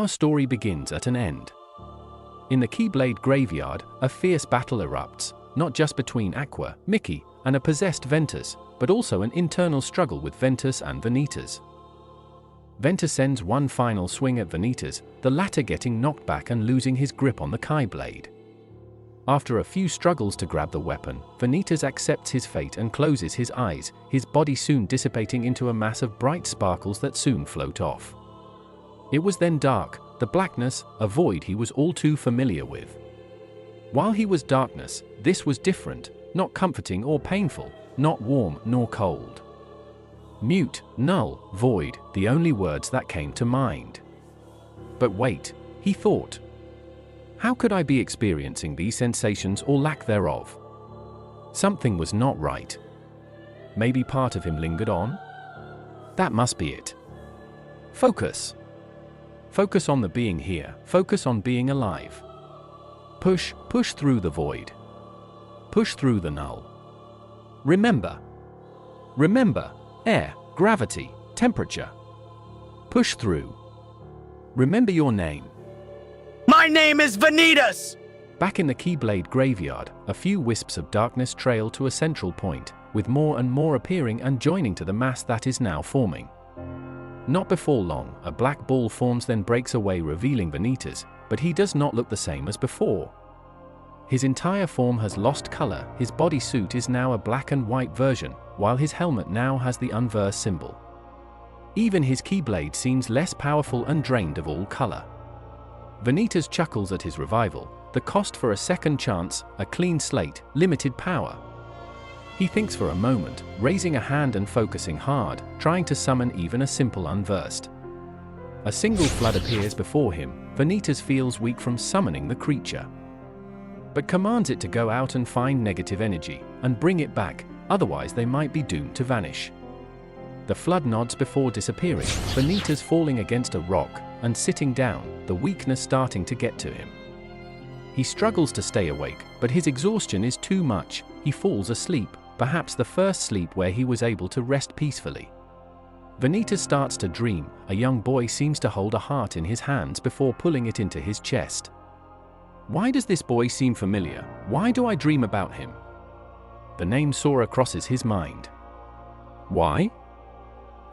our story begins at an end. In the Keyblade graveyard, a fierce battle erupts, not just between Aqua, Mickey, and a possessed Ventus, but also an internal struggle with Ventus and Vanitas. Ventus sends one final swing at Vanitas, the latter getting knocked back and losing his grip on the Keyblade. After a few struggles to grab the weapon, Vanitas accepts his fate and closes his eyes, his body soon dissipating into a mass of bright sparkles that soon float off. It was then dark, the blackness, a void he was all too familiar with. While he was darkness, this was different, not comforting or painful, not warm nor cold. Mute, null, void, the only words that came to mind. But wait, he thought. How could I be experiencing these sensations or lack thereof? Something was not right. Maybe part of him lingered on? That must be it. Focus. Focus on the being here, focus on being alive. Push through the void. Push through the null. Remember. Remember, air, gravity, temperature. Push through. Remember your name. My name is Vanitas! Back in the Keyblade graveyard, a few wisps of darkness trail to a central point, with more and more appearing and joining to the mass that is now forming. Not before long, a black ball forms then breaks away revealing Vanitas, but he does not look the same as before. His entire form has lost color, his bodysuit is now a black and white version, while his helmet now has the unverse symbol. Even his Keyblade seems less powerful and drained of all color. Vanitas chuckles at his revival, the cost for a second chance, a clean slate, limited power. He thinks for a moment, raising a hand and focusing hard, trying to summon even a simple unversed. A single flood appears before him. Vanitas feels weak from summoning the creature, but commands it to go out and find negative energy, and bring it back, otherwise they might be doomed to vanish. The flood nods before disappearing, Vanitas falling against a rock, and sitting down, the weakness starting to get to him. He struggles to stay awake, but his exhaustion is too much, he falls asleep, perhaps the first sleep where he was able to rest peacefully. Vanitas starts to dream, a young boy seems to hold a heart in his hands before pulling it into his chest. Why does this boy seem familiar? Why do I dream about him? The name Sora crosses his mind. Why?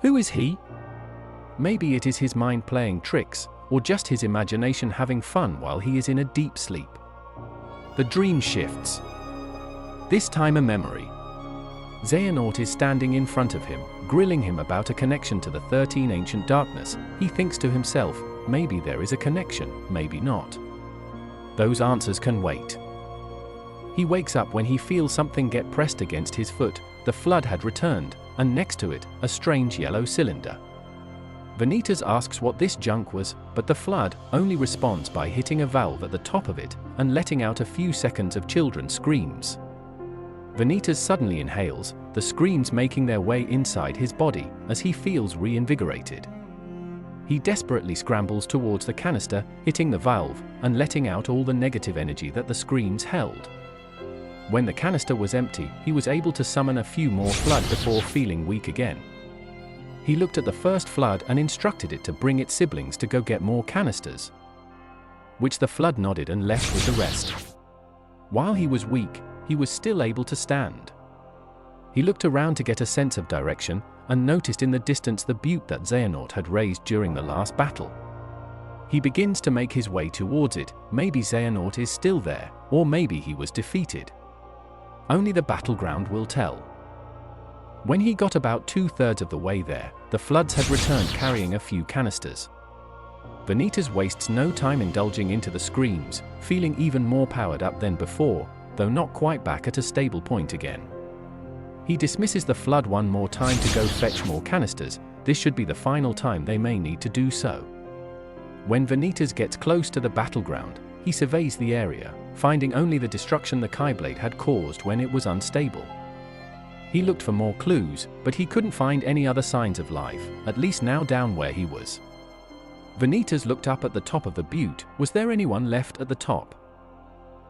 Who is he? Maybe it is his mind playing tricks, or just his imagination having fun while he is in a deep sleep. The dream shifts. This time a memory. Xehanort is standing in front of him, grilling him about a connection to the 13 ancient darkness. He thinks to himself, maybe there is a connection, maybe not. Those answers can wait. He wakes up when he feels something get pressed against his foot. The flood had returned, and next to it, a strange yellow cylinder. Vanitas asks what this junk was, but the flood only responds by hitting a valve at the top of it and letting out a few seconds of children's screams. Vanitas suddenly inhales, the screams making their way inside his body as he feels reinvigorated. He desperately scrambles towards the canister, hitting the valve and letting out all the negative energy that the screams held. When the canister was empty, he was able to summon a few more flood before feeling weak again. He looked at the first flood and instructed it to bring its siblings to go get more canisters, which the flood nodded and left with the rest. While he was weak, he was still able to stand. He looked around to get a sense of direction and noticed in the distance the butte that Xehanort had raised during the last battle. He begins to make his way towards it. Maybe Xehanort is still there, or maybe he was defeated. Only the battleground will tell. When he got about 2/3 of the way there, the floods had returned carrying a few canisters. Vanitas wastes no time indulging into the screams, feeling even more powered up than before, though not quite back at a stable point again. He dismisses the flood one more time to go fetch more canisters. This should be the final time they may need to do so. When Vanitas gets close to the battleground, he surveys the area, finding only the destruction the Keyblade had caused when it was unstable. He looked for more clues, but he couldn't find any other signs of life, at least now down where he was. Vanitas looked up at the top of the butte. Was there anyone left at the top?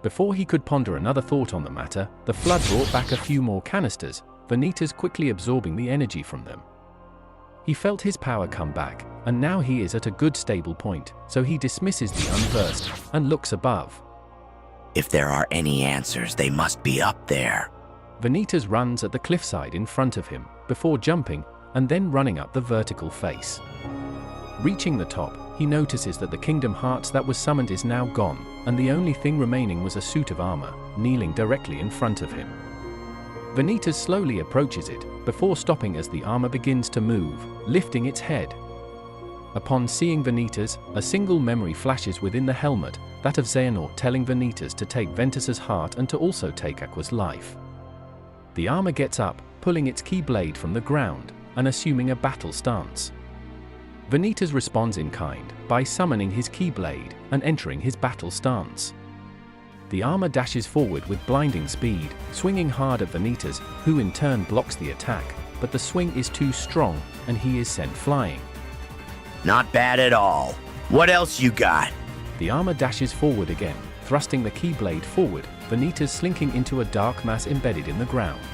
Before he could ponder another thought on the matter, the flood brought back a few more canisters, Vanitas quickly absorbing the energy from them. He felt his power come back, and now he is at a good stable point, so he dismisses the unversed and looks above. If there are any answers, they must be up there. Vanitas runs at the cliffside in front of him, before jumping, and then running up the vertical face. Reaching the top, he notices that the kingdom hearts that was summoned is now gone, and the only thing remaining was a suit of armor, kneeling directly in front of him. Vanitas slowly approaches it, before stopping as the armor begins to move, lifting its head. Upon seeing Vanitas, a single memory flashes within the helmet, that of Xehanort telling Vanitas to take Ventus's heart and to also take Aqua's life. The armor gets up, pulling its keyblade from the ground, and assuming a battle stance. Vanitas responds in kind, by summoning his keyblade, and entering his battle stance. The armor dashes forward with blinding speed, swinging hard at Vanitas, who in turn blocks the attack, but the swing is too strong, and he is sent flying. Not bad at all. What else you got? The armor dashes forward again, thrusting the keyblade forward, Vanitas slinking into a dark mass embedded in the ground.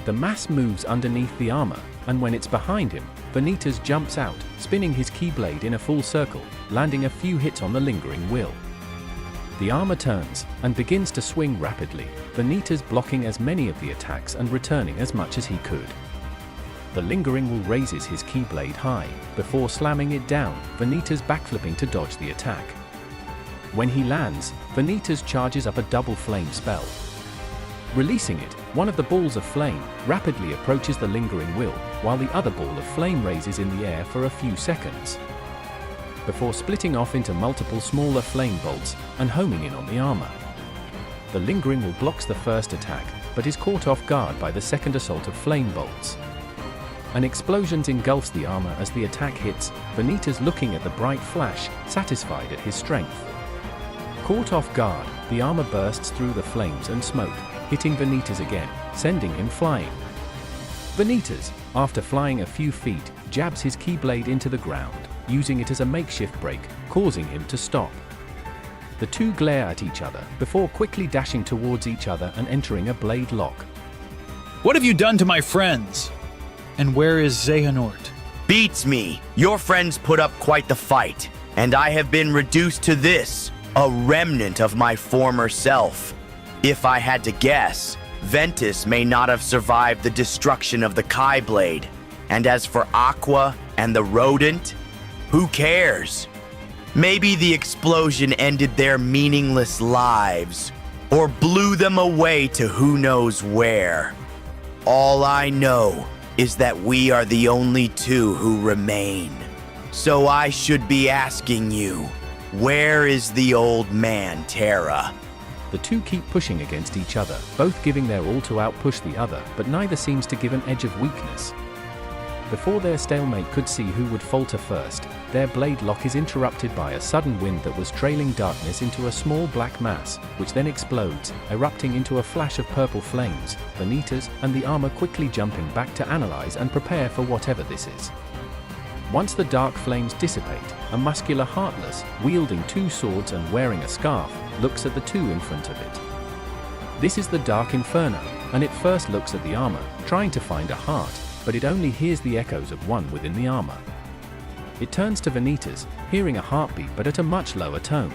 The mass moves underneath the armor, and when it's behind him, Vanitas jumps out, spinning his keyblade in a full circle, landing a few hits on the lingering will. The armor turns, and begins to swing rapidly, Vanitas blocking as many of the attacks and returning as much as he could. The lingering will raises his keyblade high, before slamming it down, Vanitas backflipping to dodge the attack. When he lands, Vanitas charges up a double flame spell. Releasing it, one of the balls of flame rapidly approaches the lingering will, while the other ball of flame raises in the air for a few seconds, before splitting off into multiple smaller flame bolts and homing in on the armor. The lingering will blocks the first attack, but is caught off guard by the second assault of flame bolts. An explosion engulfs the armor as the attack hits, Vanitas looking at the bright flash, satisfied at his strength. Caught off guard, the armor bursts through the flames and smoke, hitting Vanitas again, sending him flying. Vanitas, after flying a few feet, jabs his keyblade into the ground, using it as a makeshift brake, causing him to stop. The two glare at each other, before quickly dashing towards each other and entering a blade lock. What have you done to my friends? And where is Xehanort? Beats me. Your friends put up quite the fight, and I have been reduced to this, a remnant of my former self. If I had to guess, Ventus may not have survived the destruction of the Kai Blade. And as for Aqua and the rodent, who cares? Maybe the explosion ended their meaningless lives, or blew them away to who knows where. All I know is that we are the only two who remain. So I should be asking you, where is the old man, Terra? The two keep pushing against each other, both giving their all to outpush the other, but neither seems to give an edge of weakness. Before their stalemate could see who would falter first, their blade lock is interrupted by a sudden wind that was trailing darkness into a small black mass, which then explodes, erupting into a flash of purple flames, Vanitas and the armor quickly jumping back to analyze and prepare for whatever this is. Once the dark flames dissipate, a muscular Heartless, wielding two swords and wearing a scarf, looks at the two in front of it. This is the Dark Inferno, and it first looks at the armor, trying to find a heart, but it only hears the echoes of one within the armor. It turns to Vanitas, hearing a heartbeat but at a much lower tone.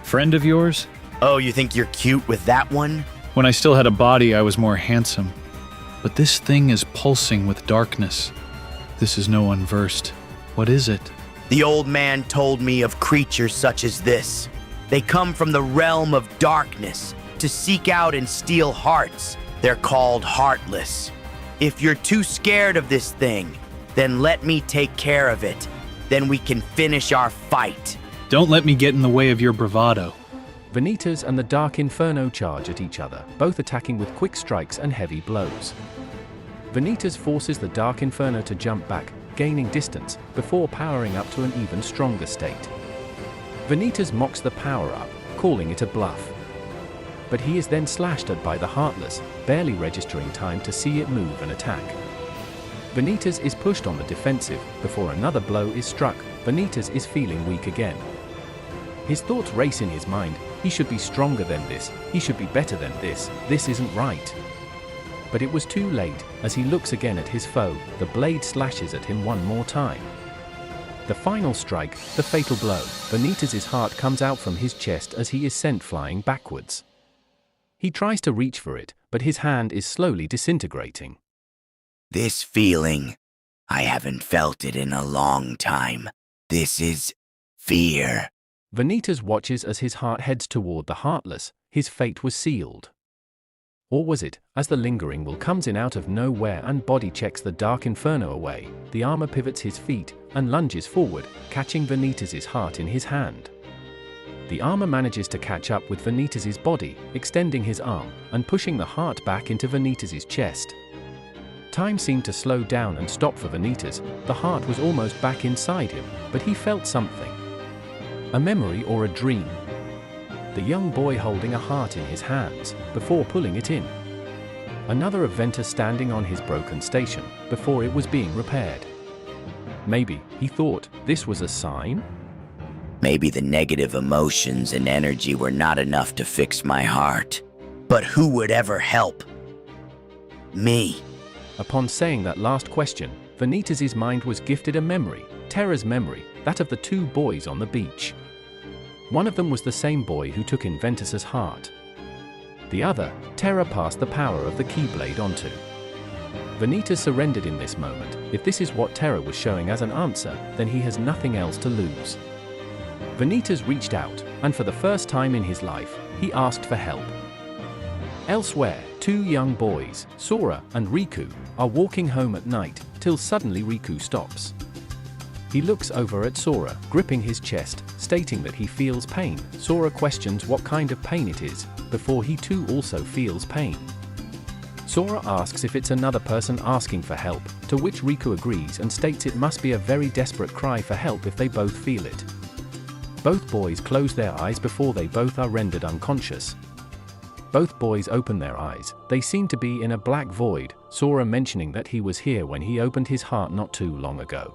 Friend of yours? Oh, you think you're cute with that one? When I still had a body, I was more handsome. But this thing is pulsing with darkness. This is no unversed. What is it? The old man told me of creatures such as this. They come from the realm of darkness to seek out and steal hearts. They're called Heartless. If you're too scared of this thing, then let me take care of it. Then we can finish our fight. Don't let me get in the way of your bravado. Vanitas and the Dark Inferno charge at each other, both attacking with quick strikes and heavy blows. Vanitas forces the Dark Inferno to jump back, gaining distance, before powering up to an even stronger state. Vanitas mocks the power-up, calling it a bluff. But he is then slashed at by the Heartless, barely registering time to see it move and attack. Vanitas is pushed on the defensive, before another blow is struck. Vanitas is feeling weak again. His thoughts race in his mind, he should be stronger than this, he should be better than this isn't right. But it was too late. As he looks again at his foe, the blade slashes at him one more time. The final strike, the fatal blow. Vanitas' heart comes out from his chest as he is sent flying backwards. He tries to reach for it, but his hand is slowly disintegrating. This feeling, I haven't felt it in a long time. This is fear. Vanitas watches as his heart heads toward the Heartless. His fate was sealed. Or was it, as the lingering will comes in out of nowhere and body checks the dark inferno away, the armor pivots his feet and lunges forward, catching Vanitas' heart in his hand. The armor manages to catch up with Vanitas' body, extending his arm and pushing the heart back into Vanitas' chest. Time seemed to slow down and stop for Vanitas. The heart was almost back inside him, but he felt something. A memory or a dream. The young boy holding a heart in his hands, before pulling it in. Another of Ventus standing on his broken station, before it was being repaired. Maybe, he thought, this was a sign? Maybe the negative emotions and energy were not enough to fix my heart. But who would ever help? Me. Upon saying that last question, Vanitas' mind was gifted a memory, Terra's memory, that of the two boys on the beach. One of them was the same boy who took in Ventus's heart. The other, Terra passed the power of the Keyblade onto. Vanitas surrendered in this moment. If this is what Terra was showing as an answer, then he has nothing else to lose. Vanitas reached out, and for the first time in his life, he asked for help. Elsewhere, two young boys, Sora and Riku, are walking home at night, till suddenly Riku stops. He looks over at Sora, gripping his chest, stating that he feels pain. Sora questions what kind of pain it is, before he too also feels pain. Sora asks if it's another person asking for help, to which Riku agrees and states it must be a very desperate cry for help if they both feel it. Both boys close their eyes before they both are rendered unconscious. Both boys open their eyes. They seem to be in a black void, Sora mentioning that he was here when he opened his heart not too long ago.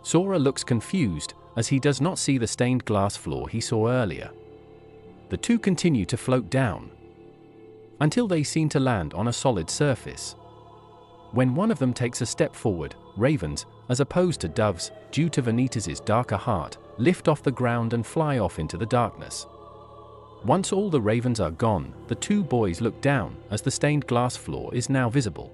Sora looks confused, as he does not see the stained glass floor he saw earlier. The two continue to float down, until they seem to land on a solid surface. When one of them takes a step forward, ravens, as opposed to doves, due to Vanitas' darker heart, lift off the ground and fly off into the darkness. Once all the ravens are gone, the two boys look down, as the stained glass floor is now visible.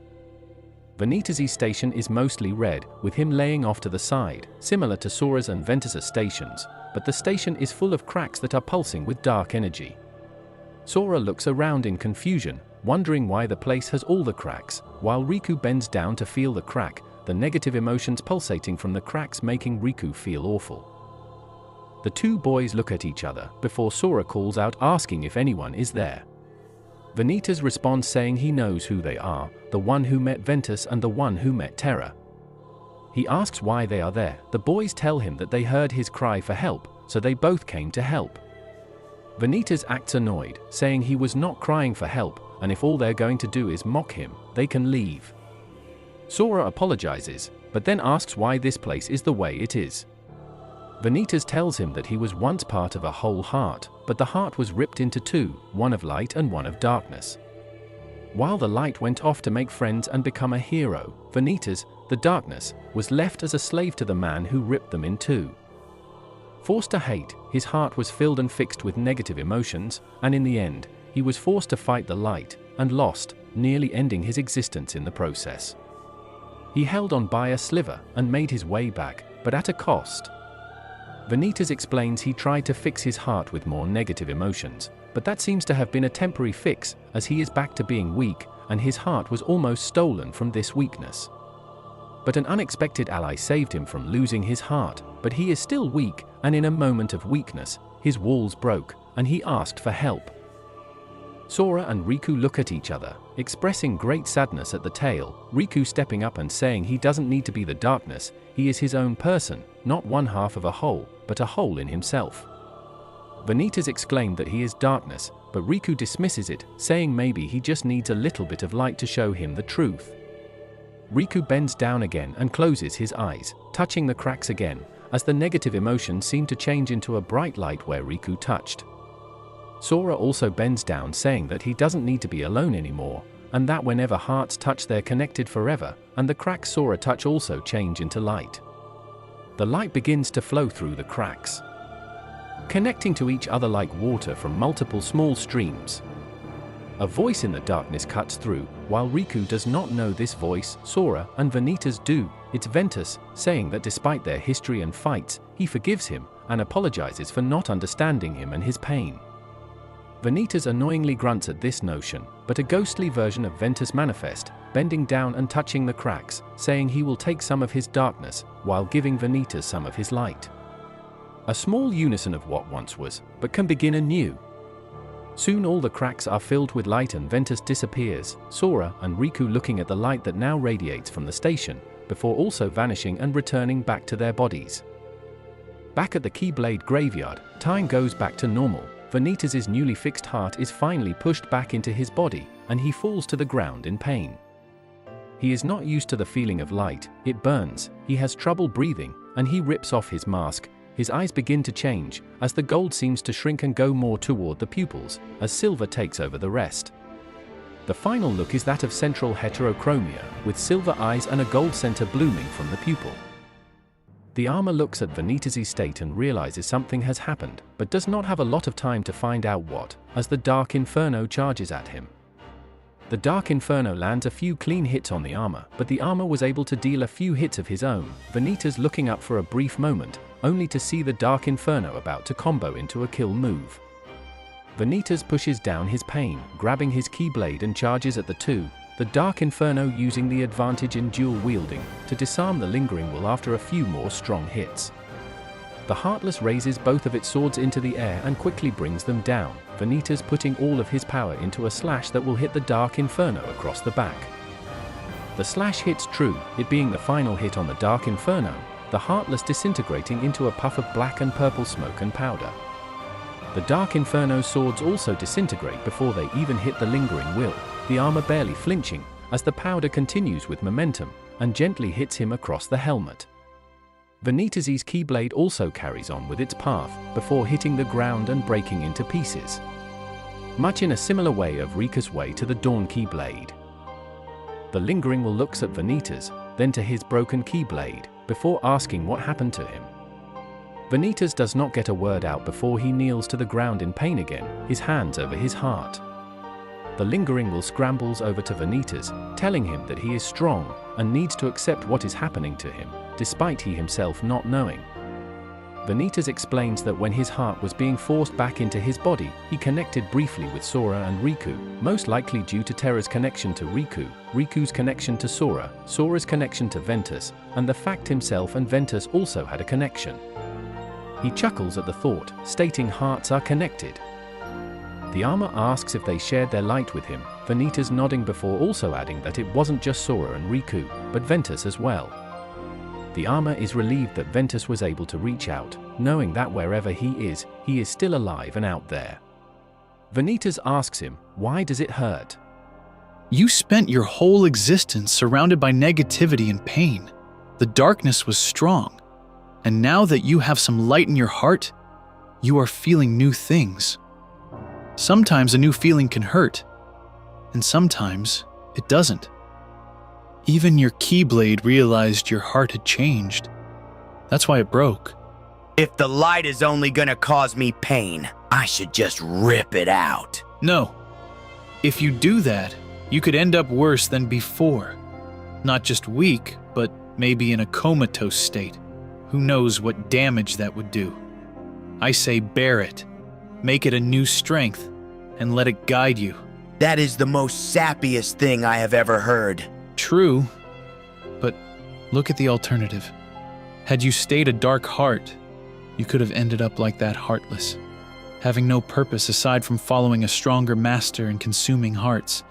Vanitas' station is mostly red, with him laying off to the side, similar to Sora's and Ventus' stations, but the station is full of cracks that are pulsing with dark energy. Sora looks around in confusion, wondering why the place has all the cracks, while Riku bends down to feel the crack, the negative emotions pulsating from the cracks making Riku feel awful. The two boys look at each other, before Sora calls out asking if anyone is there. Vanitas responds saying he knows who they are, the one who met Ventus and the one who met Terra. He asks why they are there. The boys tell him that they heard his cry for help, so they both came to help. Vanitas acts annoyed, saying he was not crying for help, and if all they're going to do is mock him, they can leave. Sora apologizes, but then asks why this place is the way it is. Vanitas tells him that he was once part of a whole heart, but the heart was ripped into two, one of light and one of darkness. While the light went off to make friends and become a hero, Vanitas, the darkness, was left as a slave to the man who ripped them in two. Forced to hate, his heart was filled and fixed with negative emotions, and in the end, he was forced to fight the light, and lost, nearly ending his existence in the process. He held on by a sliver and made his way back, but at a cost. Vanitas explains he tried to fix his heart with more negative emotions, but that seems to have been a temporary fix, as he is back to being weak, and his heart was almost stolen from this weakness. But an unexpected ally saved him from losing his heart, but he is still weak, and in a moment of weakness, his walls broke, and he asked for help. Sora and Riku look at each other, expressing great sadness at the tale, Riku stepping up and saying he doesn't need to be the darkness, he is his own person, not one half of a whole, but a whole in himself. Vanitas exclaimed that he is darkness, but Riku dismisses it, saying maybe he just needs a little bit of light to show him the truth. Riku bends down again and closes his eyes, touching the cracks again, as the negative emotion seemed to change into a bright light where Riku touched. Sora also bends down saying that he doesn't need to be alone anymore, and that whenever hearts touch they're connected forever, and the cracks Sora touch also change into light. The light begins to flow through the cracks, connecting to each other like water from multiple small streams. A voice in the darkness cuts through. While Riku does not know this voice, Sora and Vanitas do. It's Ventus, saying that despite their history and fights, he forgives him and apologizes for not understanding him and his pain. Vanitas annoyingly grunts at this notion, but a ghostly version of Ventus manifests, bending down and touching the cracks, saying he will take some of his darkness, while giving Vanitas some of his light. A small unison of what once was, but can begin anew. Soon all the cracks are filled with light and Ventus disappears, Sora and Riku looking at the light that now radiates from the station, before also vanishing and returning back to their bodies. Back at the Keyblade graveyard, time goes back to normal. Vanitas' newly fixed heart is finally pushed back into his body, and he falls to the ground in pain. He is not used to the feeling of light, it burns, he has trouble breathing, and he rips off his mask. His eyes begin to change, as the gold seems to shrink and go more toward the pupils, as silver takes over the rest. The final look is that of central heterochromia, with silver eyes and a gold center blooming from the pupil. The armor looks at Vanitas' state and realizes something has happened, but does not have a lot of time to find out what, as the Dark Inferno charges at him. The Dark Inferno lands a few clean hits on the armor, but the armor was able to deal a few hits of his own, Vanitas looking up for a brief moment, only to see the Dark Inferno about to combo into a kill move. Vanitas pushes down his pain, grabbing his Keyblade and charges at the two, the Dark Inferno using the advantage in dual wielding to disarm the lingering will after a few more strong hits. The Heartless raises both of its swords into the air and quickly brings them down, Vanitas putting all of his power into a slash that will hit the Dark Inferno across the back. The slash hits true, it being the final hit on the Dark Inferno, the Heartless disintegrating into a puff of black and purple smoke and powder. The Dark Inferno swords also disintegrate before they even hit the lingering will, the armor barely flinching, as the powder continues with momentum, and gently hits him across the helmet. Vanitas' Keyblade also carries on with its path, before hitting the ground and breaking into pieces. Much in a similar way of Rika's way to the Dawn Keyblade. The lingering will looks at Vanitas, then to his broken Keyblade, before asking what happened to him. Vanitas does not get a word out before he kneels to the ground in pain again, his hands over his heart. The lingering will scrambles over to Vanitas, telling him that he is strong, and needs to accept what is happening to him, despite he himself not knowing. Vanitas explains that when his heart was being forced back into his body, he connected briefly with Sora and Riku, most likely due to Terra's connection to Riku, Riku's connection to Sora, Sora's connection to Ventus, and the fact himself and Ventus also had a connection. He chuckles at the thought, stating hearts are connected. The armor asks if they shared their light with him, Vanitas nodding before also adding that it wasn't just Sora and Riku, but Ventus as well. The armor is relieved that Ventus was able to reach out, knowing that wherever he is still alive and out there. Vanitas asks him, why does it hurt? You spent your whole existence surrounded by negativity and pain. The darkness was strong. And now that you have some light in your heart, you are feeling new things. Sometimes a new feeling can hurt, and sometimes it doesn't. Even your Keyblade realized your heart had changed. That's why it broke. If the light is only gonna cause me pain, I should just rip it out. No. If you do that, you could end up worse than before. Not just weak, but maybe in a comatose state. Who knows what damage that would do? I say bear it. Make it a new strength, and let it guide you. That is the most sappiest thing I have ever heard. True, but look at the alternative. Had you stayed a dark heart, you could have ended up like that Heartless, having no purpose aside from following a stronger master and consuming hearts.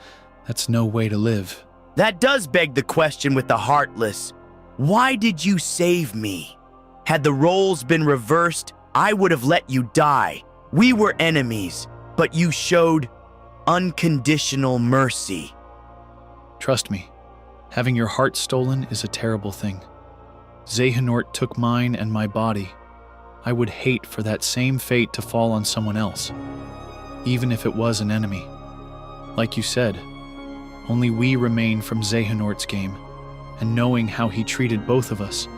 That's no way to live. That does beg the question with the Heartless. Why did you save me? Had the roles been reversed, I would have let you die. We were enemies, but you showed unconditional mercy. Trust me, having your heart stolen is a terrible thing. Xehanort took mine and my body. I would hate for that same fate to fall on someone else, even if it was an enemy. Like you said, Only we remain from Xehanort's game, and knowing how he treated both of us,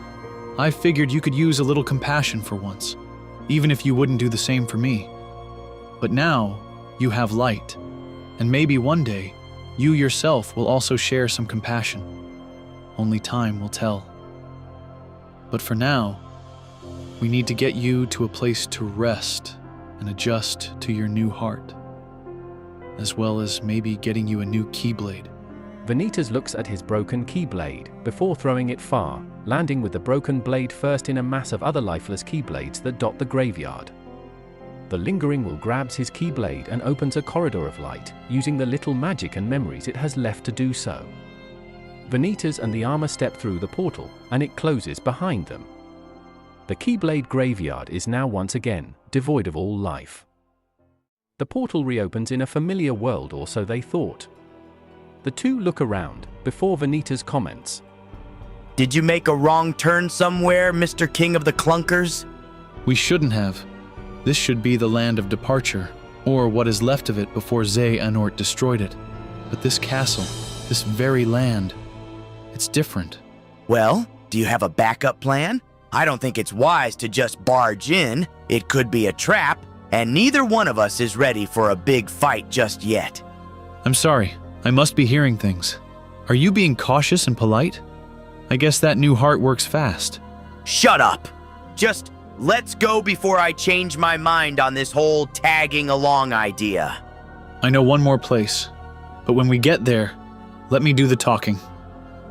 I figured you could use a little compassion for once, even if you wouldn't do the same for me. But now, you have light, and maybe one day, you yourself will also share some compassion. Only time will tell. But for now, we need to get you to a place to rest and adjust to your new heart, as well as maybe getting you a new Keyblade. Vanitas looks at his broken Keyblade before throwing it far, landing with the broken blade first in a mass of other lifeless Keyblades that dot the graveyard. The lingering will grabs his Keyblade and opens a corridor of light, using the little magic and memories it has left to do so. Vanitas and the armor step through the portal, and it closes behind them. The Keyblade graveyard is now once again devoid of all life. The portal reopens in a familiar world, or so they thought. The two look around before Vanitas comments. Did you make a wrong turn somewhere, Mr. King of the Clunkers? We shouldn't have. This should be the land of departure, or what is left of it before Xehanort destroyed it. But this castle, this very land, it's different. Well, do you have a backup plan? I don't think it's wise to just barge in. It could be a trap, and neither one of us is ready for a big fight just yet. I'm sorry, I must be hearing things. Are you being cautious and polite? I guess that new heart works fast. Shut up! Just let's go before I change my mind on this whole tagging along idea. I know one more place, but when we get there, let me do the talking.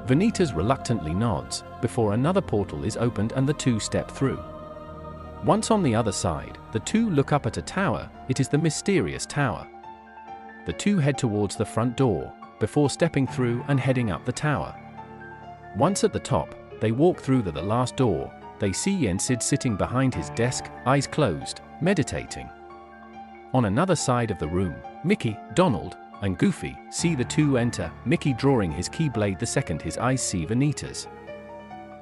Vanitas reluctantly nods before another portal is opened and the two step through. Once on the other side, the two look up at a tower. It is the mysterious tower. The two head towards the front door before stepping through and heading up the tower. Once at the top, they walk through the last door. They see Yensid sitting behind his desk, eyes closed, meditating. On another side of the room, Mickey, Donald, and Goofy see the two enter, Mickey drawing his Keyblade the second his eyes see Vanitas.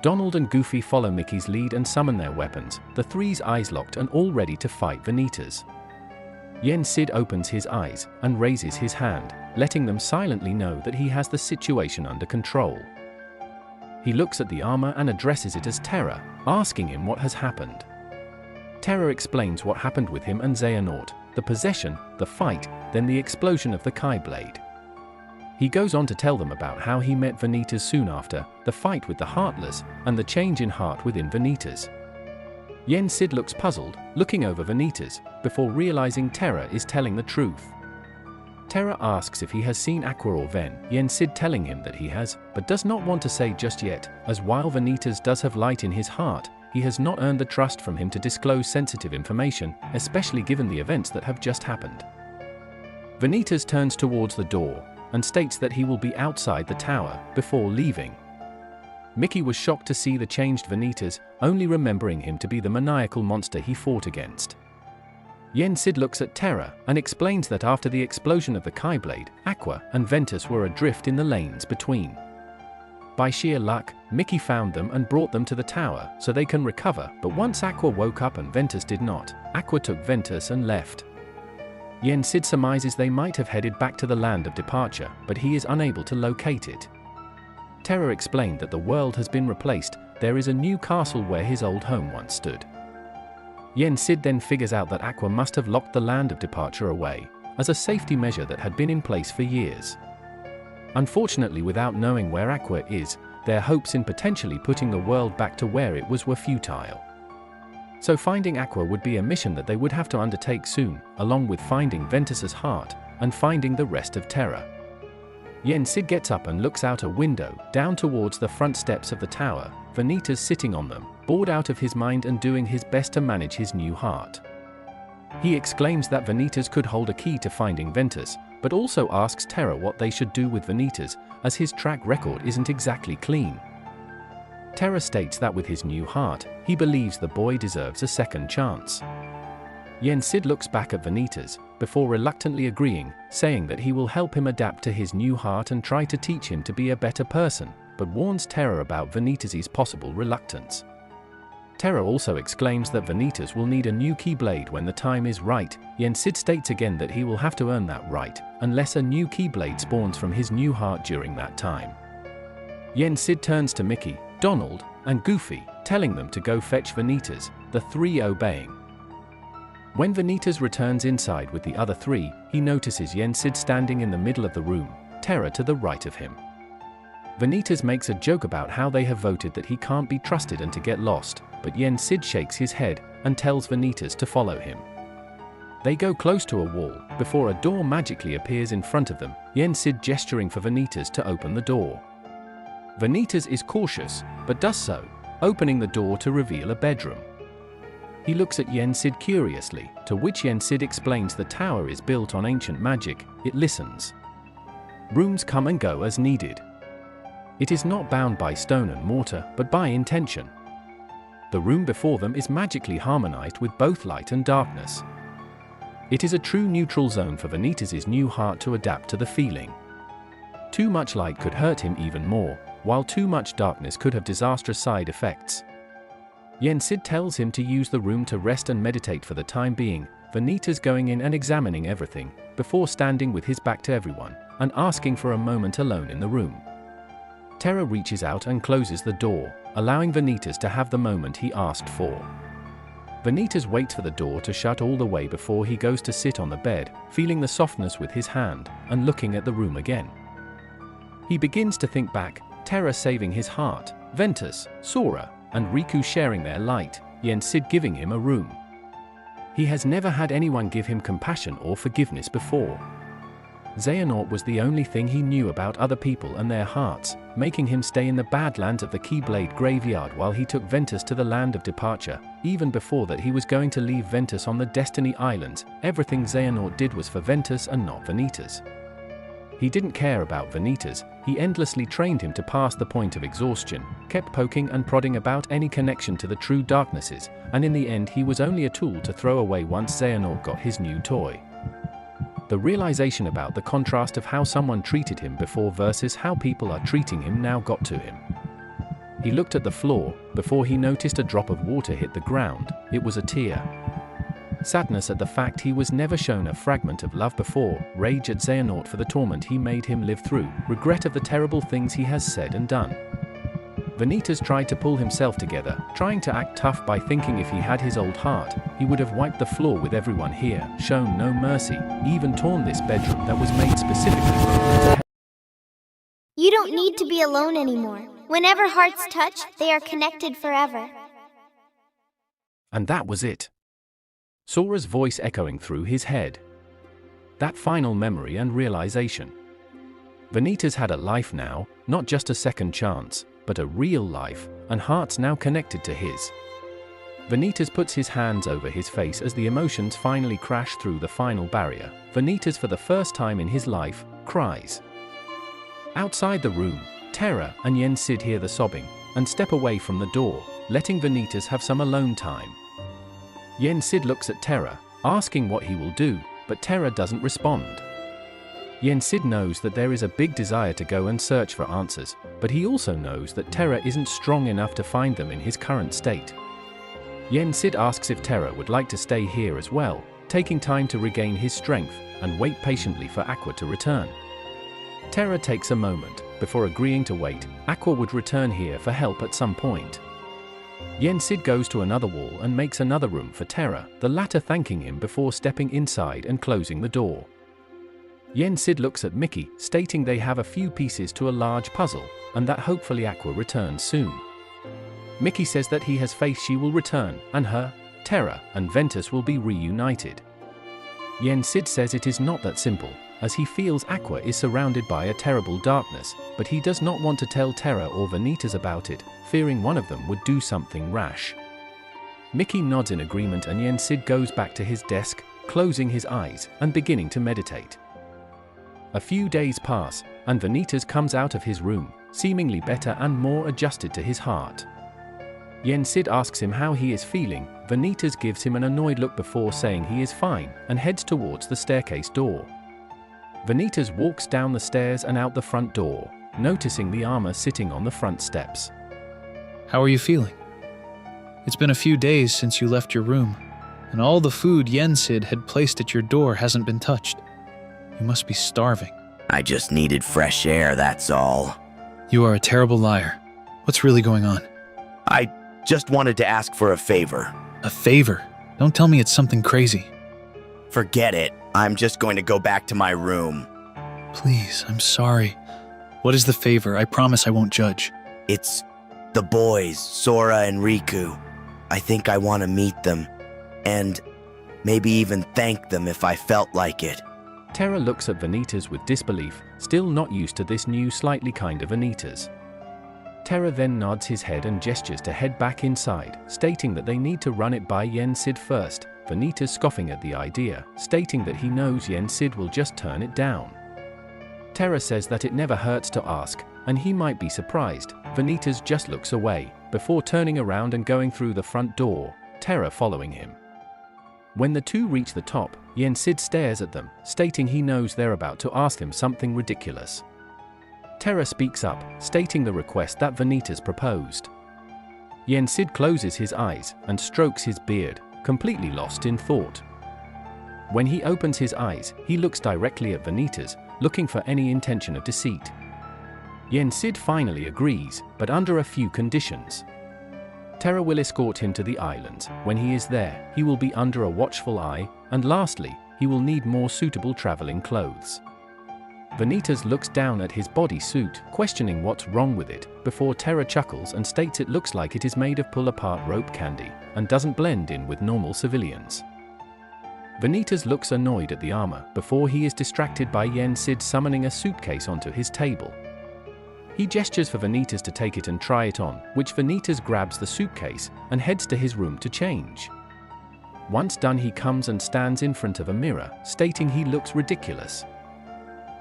Donald and Goofy follow Mickey's lead and summon their weapons, the three's eyes locked and all ready to fight Vanitas. Yensid opens his eyes and raises his hand, letting them silently know that he has the situation under control. He looks at the armor and addresses it as Terra, asking him what has happened. Terra explains what happened with him and Xehanort, the possession, the fight, then the explosion of the Keyblade. He goes on to tell them about how he met Vanitas soon after, the fight with the Heartless, and the change in heart within Vanitas. Yensid looks puzzled, looking over Vanitas, before realizing Terra is telling the truth. Terra asks if he has seen Aqua or Ven, Yensid telling him that he has, but does not want to say just yet, as while Vanitas does have light in his heart, he has not earned the trust from him to disclose sensitive information, especially given the events that have just happened. Vanitas turns towards the door, and states that he will be outside the tower, before leaving. Mickey was shocked to see the changed Vanitas, only remembering him to be the maniacal monster he fought against. Yensid looks at Terra and explains that after the explosion of the Keyblade, Aqua and Ventus were adrift in the lanes between. By sheer luck, Mickey found them and brought them to the tower so they can recover, but once Aqua woke up and Ventus did not, Aqua took Ventus and left. Yensid surmises they might have headed back to the land of departure, but he is unable to locate it. Terra explained that the world has been replaced, there is a new castle where his old home once stood. Yensid then figures out that Aqua must have locked the land of departure away, as a safety measure that had been in place for years. Unfortunately, without knowing where Aqua is, their hopes in potentially putting the world back to where it was were futile. So finding Aqua would be a mission that they would have to undertake soon, along with finding Ventus's heart, and finding the rest of Terra. Yensid gets up and looks out a window, down towards the front steps of the tower, Vanitas sitting on them, bored out of his mind and doing his best to manage his new heart. He exclaims that Vanitas could hold a key to finding Ventus, but also asks Terra what they should do with Vanitas, as his track record isn't exactly clean. Terra states that with his new heart, he believes the boy deserves a second chance. Yensid looks back at Vanitas, before reluctantly agreeing, saying that he will help him adapt to his new heart and try to teach him to be a better person, but warns Terra about Vanitas' possible reluctance. Terra also exclaims that Vanitas will need a new Keyblade when the time is right. Sid states again that he will have to earn that right, unless a new Keyblade spawns from his new heart during that time. Sid turns to Mickey, Donald, and Goofy, telling them to go fetch Vanitas, the three obeying. When Vanitas returns inside with the other three, he notices Sid standing in the middle of the room, Terra to the right of him. Vanitas makes a joke about how they have voted that he can't be trusted and to get lost, but Sid shakes his head and tells Vanitas to follow him. They go close to a wall, before a door magically appears in front of them, Sid gesturing for Vanitas to open the door. Vanitas is cautious, but does so, opening the door to reveal a bedroom. He looks at Sid curiously, to which Sid explains the tower is built on ancient magic. It listens. Rooms come and go as needed. It is not bound by stone and mortar, but by intention. The room before them is magically harmonized with both light and darkness. It is a true neutral zone for Vanitas' new heart to adapt to the feeling. Too much light could hurt him even more, while too much darkness could have disastrous side effects. Sid tells him to use the room to rest and meditate for the time being, Vanitas going in and examining everything, before standing with his back to everyone, and asking for a moment alone in the room. Terra reaches out and closes the door, allowing Vanitas to have the moment he asked for. Vanitas waits for the door to shut all the way before he goes to sit on the bed, feeling the softness with his hand, and looking at the room again. He begins to think back, Terra saving his heart, Ventus, Sora, and Riku sharing their light, Sid giving him a room. He has never had anyone give him compassion or forgiveness before. Xehanort was the only thing he knew about other people and their hearts, making him stay in the Badlands of the Keyblade Graveyard while he took Ventus to the land of departure. Even before that he was going to leave Ventus on the Destiny Islands. Everything Xehanort did was for Ventus and not Vanitas. He didn't care about Vanitas, he endlessly trained him to pass the point of exhaustion, kept poking and prodding about any connection to the true darknesses, and in the end he was only a tool to throw away once Xehanort got his new toy. The realization about the contrast of how someone treated him before versus how people are treating him now got to him. He looked at the floor, before he noticed a drop of water hit the ground. It was a tear. Sadness at the fact he was never shown a fragment of love before, rage at Xehanort for the torment he made him live through, regret of the terrible things he has said and done. Vanitas tried to pull himself together, trying to act tough by thinking if he had his old heart, he would have wiped the floor with everyone here, shown no mercy, even torn this bedroom that was made specifically for him. You don't need to be alone anymore. Whenever hearts touch, they are connected forever. And that was it. Sora's voice echoing through his head. That final memory and realization. Vanitas had a life now, not just a second chance, but a real life, and hearts now connected to his. Vanitas puts his hands over his face as the emotions finally crash through the final barrier. Vanitas, for the first time in his life, cries. Outside the room, Terra and Sid hear the sobbing, and step away from the door, letting Vanitas have some alone time. Sid looks at Terra, asking what he will do, but Terra doesn't respond. Sid knows that there is a big desire to go and search for answers, but he also knows that Terra isn't strong enough to find them in his current state. Sid asks if Terra would like to stay here as well, taking time to regain his strength, and wait patiently for Aqua to return. Terra takes a moment, before agreeing to wait. Aqua would return here for help at some point. Sid goes to another wall and makes another room for Terra, the latter thanking him before stepping inside and closing the door. Sid looks at Mickey, stating they have a few pieces to a large puzzle, and that hopefully Aqua returns soon. Mickey says that he has faith she will return, and her, Terra, and Ventus will be reunited. Sid says it is not that simple, as he feels Aqua is surrounded by a terrible darkness, but he does not want to tell Terra or Vanitas about it, fearing one of them would do something rash. Mickey nods in agreement and Sid goes back to his desk, closing his eyes and beginning to meditate. A few days pass, and Vanitas comes out of his room, seemingly better and more adjusted to his heart. Sid asks him how he is feeling. Vanitas gives him an annoyed look before saying he is fine, and heads towards the staircase door. Vanitas walks down the stairs and out the front door, noticing the armor sitting on the front steps. How are you feeling? It's been a few days since you left your room, and all the food Yensid had placed at your door hasn't been touched. You must be starving. I just needed fresh air, that's all. You are a terrible liar. What's really going on? I just wanted to ask for a favor. A favor? Don't tell me it's something crazy. Forget it. I'm just going to go back to my room. Please, I'm sorry. What is the favor? I promise I won't judge. It's the boys, Sora and Riku. I think I want to meet them, and maybe even thank them if I felt like it. Terra looks at Vanitas with disbelief, still not used to this new slightly kinder Vanitas. Terra then nods his head and gestures to head back inside, stating that they need to run it by Yensid first, Vanitas scoffing at the idea, stating that he knows Yensid will just turn it down. Terra says that it never hurts to ask, and he might be surprised. Vanitas just looks away, before turning around and going through the front door, Terra following him. When the two reach the top, Yensid stares at them, stating he knows they're about to ask him something ridiculous. Terra speaks up, stating the request that Vanitas proposed. Yensid closes his eyes and strokes his beard, completely lost in thought. When he opens his eyes, he looks directly at Vanitas, looking for any intention of deceit. Yensid finally agrees, but under a few conditions. Terra will escort him to the islands. When he is there, he will be under a watchful eye, and lastly, he will need more suitable traveling clothes. Vanitas looks down at his bodysuit, questioning what's wrong with it, before Terra chuckles and states it looks like it is made of pull-apart rope candy, and doesn't blend in with normal civilians. Vanitas looks annoyed at the armor, before he is distracted by Yensid summoning a suitcase onto his table. He gestures for Vanitas to take it and try it on, which Vanitas grabs the suitcase and heads to his room to change. Once done, he comes and stands in front of a mirror, stating he looks ridiculous.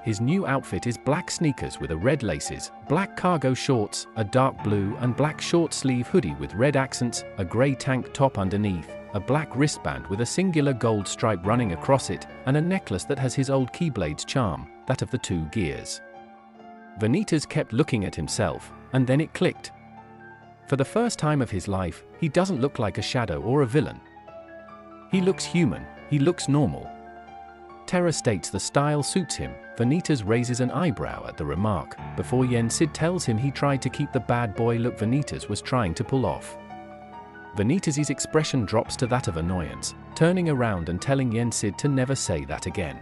His new outfit is black sneakers with a red laces, black cargo shorts, a dark blue and black short sleeve hoodie with red accents, a grey tank top underneath, a black wristband with a singular gold stripe running across it, and a necklace that has his old Keyblade's charm, that of the two gears. Vanitas kept looking at himself, and then it clicked. For the first time of his life, he doesn't look like a shadow or a villain. He looks human, he looks normal. Terra states the style suits him. Vanitas raises an eyebrow at the remark, before Yensid tells him he tried to keep the bad boy look Vanitas was trying to pull off. Vanitas' expression drops to that of annoyance, turning around and telling Yensid to never say that again.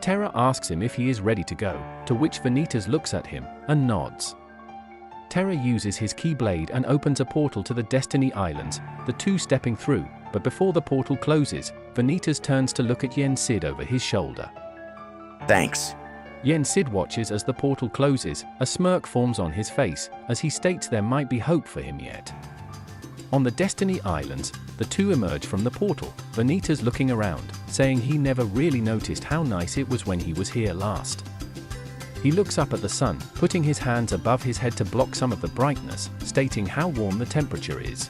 Terra asks him if he is ready to go, to which Vanitas looks at him and nods. Terra uses his Keyblade and opens a portal to the Destiny Islands, the two stepping through, but before the portal closes, Vanitas turns to look at Yensid over his shoulder. Thanks. Yensid watches as the portal closes, a smirk forms on his face, as he states there might be hope for him yet. On the Destiny Islands, the two emerge from the portal, Vanitas looking around, saying he never really noticed how nice it was when he was here last. He looks up at the sun, putting his hands above his head to block some of the brightness, stating how warm the temperature is.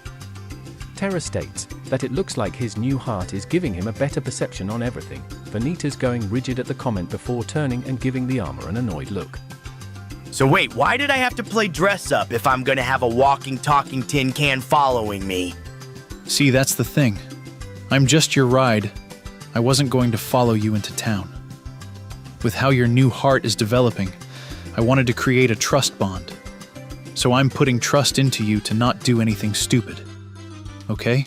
Terra states that it looks like his new heart is giving him a better perception on everything, Vanitas going rigid at the comment before turning and giving the armor an annoyed look. So wait, why did I have to play dress up if I'm gonna have a walking, talking tin can following me? See, that's the thing. I'm just your ride. I wasn't going to follow you into town. With how your new heart is developing, I wanted to create a trust bond. So I'm putting trust into you to not do anything stupid. Okay?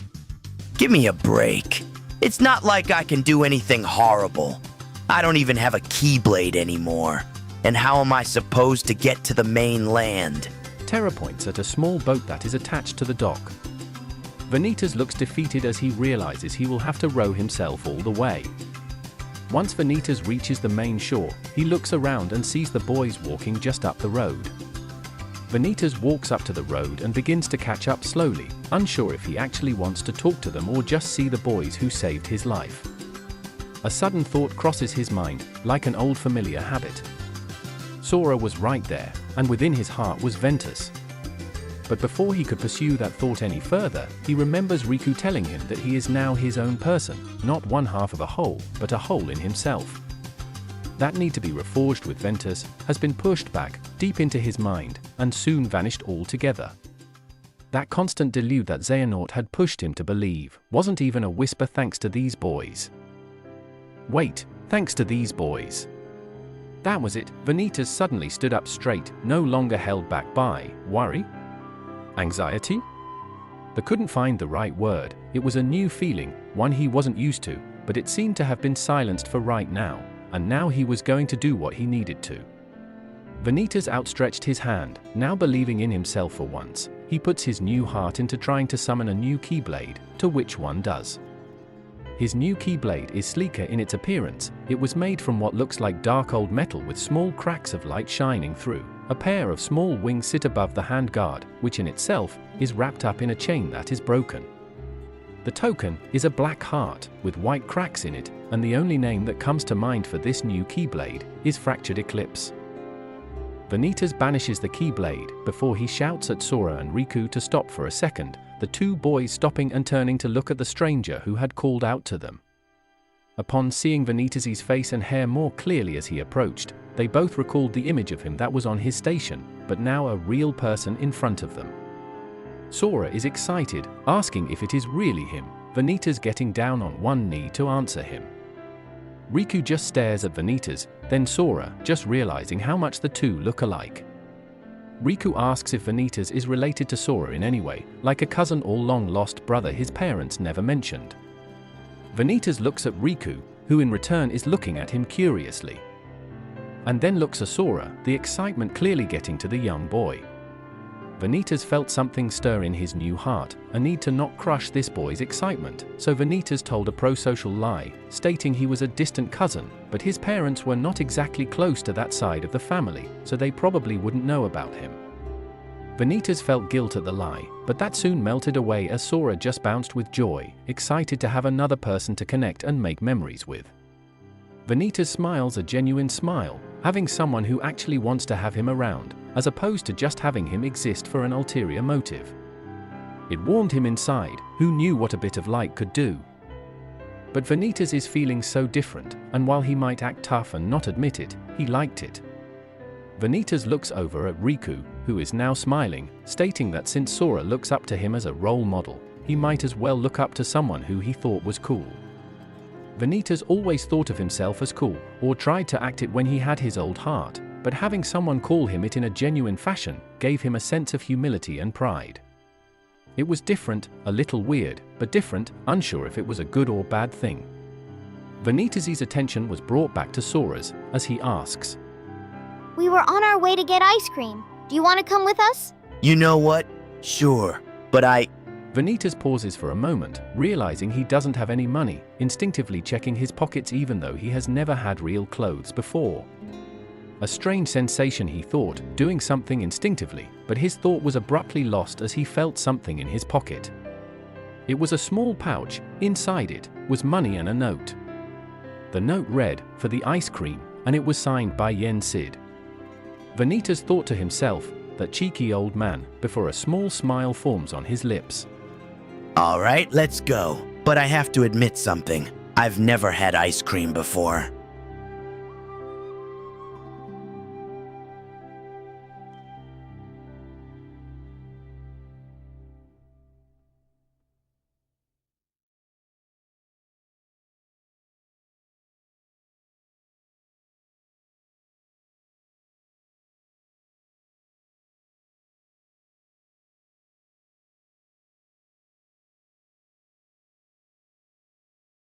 Give me a break. It's not like I can do anything horrible. I don't even have a Keyblade anymore. And how am I supposed to get to the mainland? Terra points at a small boat that is attached to the dock. Vanitas looks defeated as he realizes he will have to row himself all the way. Once Vanitas reaches the main shore, he looks around and sees the boys walking just up the road. Vanitas walks up to the road and begins to catch up slowly, unsure if he actually wants to talk to them or just see the boys who saved his life. A sudden thought crosses his mind, like an old familiar habit. Sora was right there, and within his heart was Ventus. But before he could pursue that thought any further, he remembers Riku telling him that he is now his own person, not one half of a whole, but a whole in himself. That need to be reforged with Ventus has been pushed back, deep into his mind, and soon vanished altogether. That constant delude that Xehanort had pushed him to believe wasn't even a whisper thanks to these boys. Wait, thanks to these boys. That was it. Vanitas suddenly stood up straight, no longer held back by worry? Anxiety? They couldn't find the right word. It was a new feeling, one he wasn't used to, but it seemed to have been silenced for right now, and now he was going to do what he needed to. Vanitas outstretched his hand, now believing in himself for once. He puts his new heart into trying to summon a new Keyblade, to which one does. His new Keyblade is sleeker in its appearance. It was made from what looks like dark old metal with small cracks of light shining through. A pair of small wings sit above the handguard, which in itself is wrapped up in a chain that is broken. The token is a black heart with white cracks in it, and the only name that comes to mind for this new Keyblade is Fractured Eclipse. Vanitas banishes the Keyblade before he shouts at Sora and Riku to stop for a second, the two boys stopping and turning to look at the stranger who had called out to them. Upon seeing Vanitas' face and hair more clearly as he approached, they both recalled the image of him that was on his station, but now a real person in front of them. Sora is excited, asking if it is really him, Vanitas getting down on one knee to answer him. Riku just stares at Vanitas, then Sora, just realizing how much the two look alike. Riku asks if Vanitas is related to Sora in any way, like a cousin or long-lost brother his parents never mentioned. Vanitas looks at Riku, who in return is looking at him curiously. And then looks at Sora, the excitement clearly getting to the young boy. Vanitas felt something stir in his new heart, a need to not crush this boy's excitement, so Vanitas told a pro-social lie, stating he was a distant cousin, but his parents were not exactly close to that side of the family, so they probably wouldn't know about him. Vanitas felt guilt at the lie, but that soon melted away as Sora just bounced with joy, excited to have another person to connect and make memories with. Vanitas smiles a genuine smile, having someone who actually wants to have him around, as opposed to just having him exist for an ulterior motive. It warmed him inside, who knew what a bit of light could do. But Vanitas is feeling so different, and while he might act tough and not admit it, he liked it. Vanitas looks over at Riku, who is now smiling, stating that since Sora looks up to him as a role model, he might as well look up to someone who he thought was cool. Vanitas always thought of himself as cool, or tried to act it when he had his old heart, but having someone call him it in a genuine fashion gave him a sense of humility and pride. It was different, a little weird, but different, unsure if it was a good or bad thing. Vanitas' attention was brought back to Sora's, as he asks, We were on our way to get ice cream. Do you want to come with us? You know what? Sure, but Vanitas pauses for a moment, realizing he doesn't have any money, instinctively checking his pockets even though he has never had real clothes before. A strange sensation, he thought, doing something instinctively, but his thought was abruptly lost as he felt something in his pocket. It was a small pouch. Inside it was money and a note. The note read, "For the ice cream," and it was signed by Yen Sid. Vanitas thought to himself, that cheeky old man, before a small smile forms on his lips. All right, let's go. But I have to admit something. I've never had ice cream before.